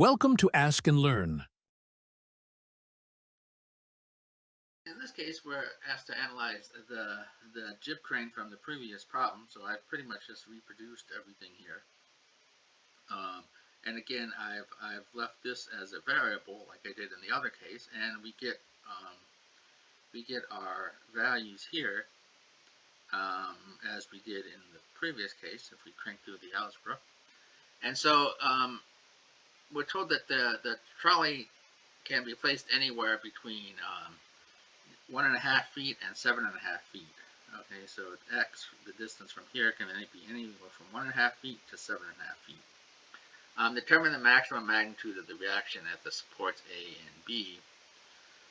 Welcome to Ask and Learn. In this case, we're asked to analyze the jib crane from the previous problem, so I've pretty much just reproduced everything here. And again, I've left this as a variable like I did in the other case, and we get our values here as we did in the previous case if we crank through the algebra. And so we're told that the trolley can be placed anywhere between 1.5 feet and 7.5 feet. Okay, so x, the distance from here, can be anywhere from 1.5 feet to 7.5 feet. Determine the maximum magnitude of the reaction at the supports A and B.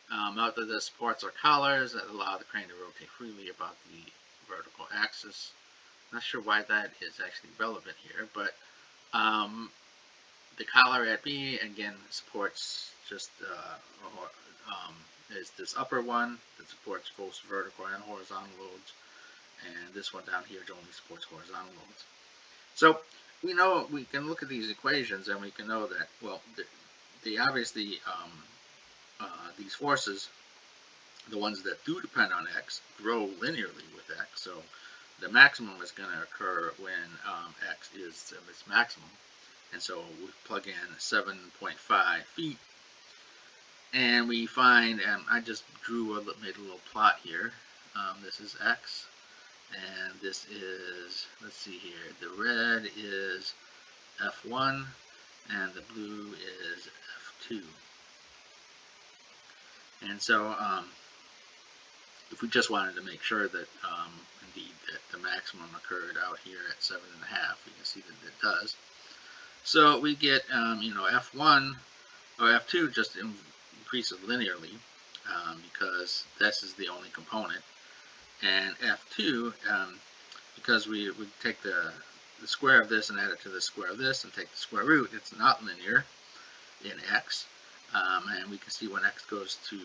Note that the supports are collars that allow the crane to rotate freely about the vertical axis. Not sure why that is actually relevant here, but the collar at B, again, supports just is this upper one that supports both vertical and horizontal loads, and this one down here only supports horizontal loads. So we know, we can look at these equations and we can know that, well, they obviously these forces, the ones that do depend on x, grow linearly with x. So the maximum is going to occur when x is its maximum. And so we plug in 7.5 feet, and we find, and I just made a little plot here. This is x, and this is, let's see here, the red is F1, and the blue is F2. And so if we just wanted to make sure that indeed that the maximum occurred out here at 7.5, we can see that it does. So we get, F1 or F2 just increases linearly because this is the only component. And F2, because we would take the square of this and add it to the square of this and take the square root, it's not linear in x. And we can see when x goes to,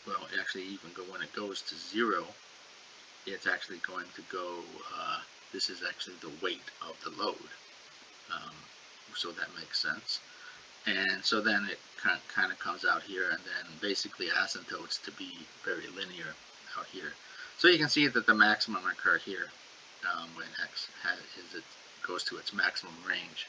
well, actually even when it goes to 0, it's actually going to go, this is actually the weight of the load. So that makes sense. And so then it kind of comes out here and then basically asymptotes to be very linear out here. So you can see that the maximum occur here when x goes to its maximum range.